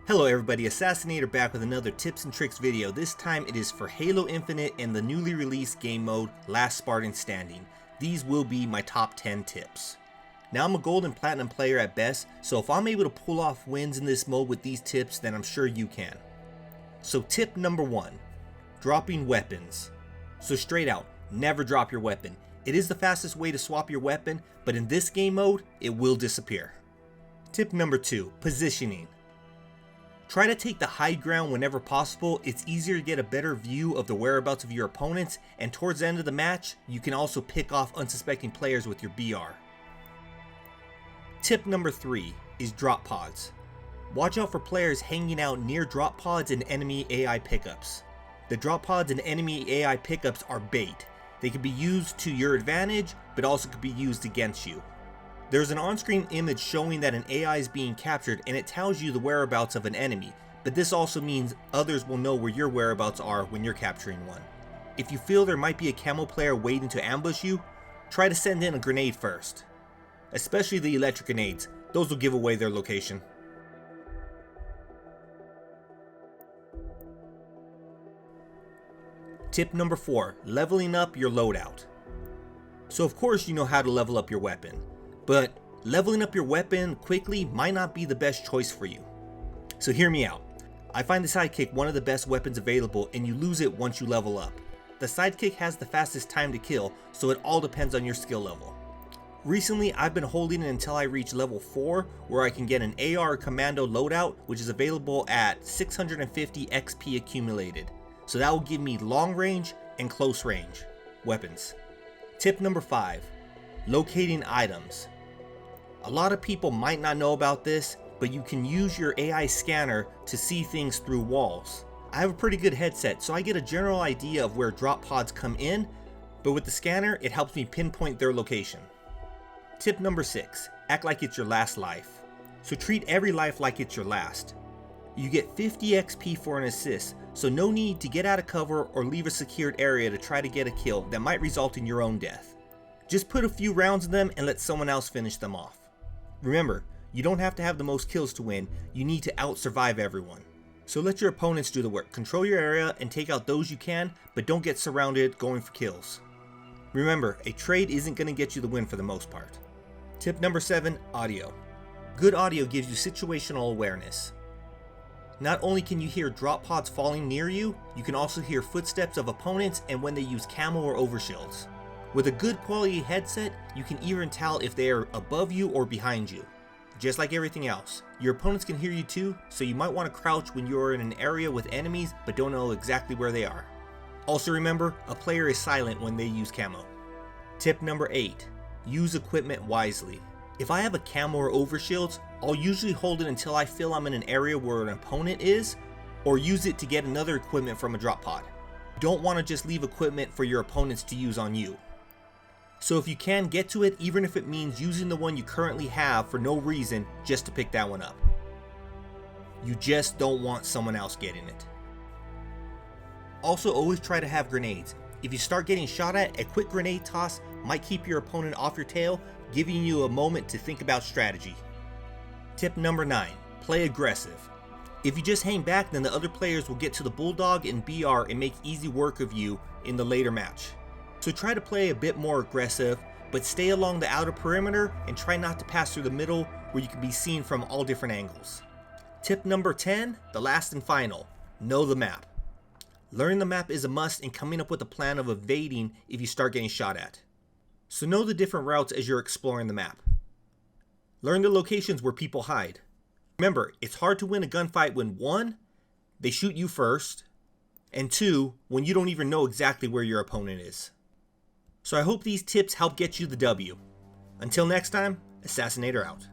Hello everybody, Assassinator back with another tips and tricks video. This time it is for Halo Infinite and the newly released game mode, Last Spartan Standing. These will be my top 10 tips. Now I'm a gold and platinum player at best, so if I'm able to pull off wins in this mode with these tips, then I'm sure you can. So tip number 1, dropping weapons. So straight out, never drop your weapon. It is the fastest way to swap your weapon, but in this game mode, it will disappear. Tip number 2, positioning. Try to take the high ground whenever possible. It's easier to get a better view of the whereabouts of your opponents, and towards the end of the match, you can also pick off unsuspecting players with your BR. Tip number 3 is drop pods. Watch out for players hanging out near drop pods and enemy AI pickups. The drop pods and enemy AI pickups are bait. They can be used to your advantage, but also could be used against you. There's an on-screen image showing that an AI is being captured and it tells you the whereabouts of an enemy, but this also means others will know where your whereabouts are when you're capturing one. If you feel there might be a camo player waiting to ambush you, try to send in a grenade first. Especially the electric grenades, those will give away their location. Tip number 4, leveling up your loadout. So of course you know how to level up your weapon, but leveling up your weapon quickly might not be the best choice for you. So hear me out. I find the sidekick one of the best weapons available, and you lose it once you level up. The sidekick has the fastest time to kill, so it all depends on your skill level. Recently I've been holding it until I reach level 4, where I can get an AR commando loadout, which is available at 650 XP accumulated. So that will give me long range and close range weapons. Tip number 5, locating items. A lot of people might not know about this, but you can use your AI scanner to see things through walls. I have a pretty good headset, so I get a general idea of where drop pods come in, but with the scanner, it helps me pinpoint their location. Tip number 6, act like it's your last life. So treat every life like it's your last. You get 50 XP for an assist, so no need to get out of cover or leave a secured area to try to get a kill that might result in your own death. Just put a few rounds in them and let someone else finish them off. Remember, you don't have to have the most kills to win, you need to out-survive everyone. So let your opponents do the work. Control your area and take out those you can, but don't get surrounded going for kills. Remember, a trade isn't going to get you the win for the most part. Tip number 7, audio. Good audio gives you situational awareness. Not only can you hear drop pods falling near you, you can also hear footsteps of opponents and when they use camo or overshields. With a good quality headset, you can even tell if they are above you or behind you. Just like everything else, your opponents can hear you too, so you might want to crouch when you are in an area with enemies but don't know exactly where they are. Also remember, a player is silent when they use camo. Tip number 8, use equipment wisely. If I have a camo or overshields, I'll usually hold it until I feel I'm in an area where an opponent is, or use it to get another equipment from a drop pod. You don't want to just leave equipment for your opponents to use on you. So if you can, get to it, even if it means using the one you currently have for no reason just to pick that one up. You just don't want someone else getting it. Also, always try to have grenades. If you start getting shot at, a quick grenade toss might keep your opponent off your tail, giving you a moment to think about strategy. Tip number 9, play aggressive. If you just hang back, then the other players will get to the bulldog and BR and make easy work of you in the later match. So try to play a bit more aggressive, but stay along the outer perimeter and try not to pass through the middle where you can be seen from all different angles. Tip number 10, the last and final, know the map. Learning the map is a must in coming up with a plan of evading if you start getting shot at. So know the different routes as you're exploring the map. Learn the locations where people hide. Remember, it's hard to win a gunfight when 1, they shoot you first, and 2, when you don't even know exactly where your opponent is. So I hope these tips help get you the W. Until next time, Assassinator out.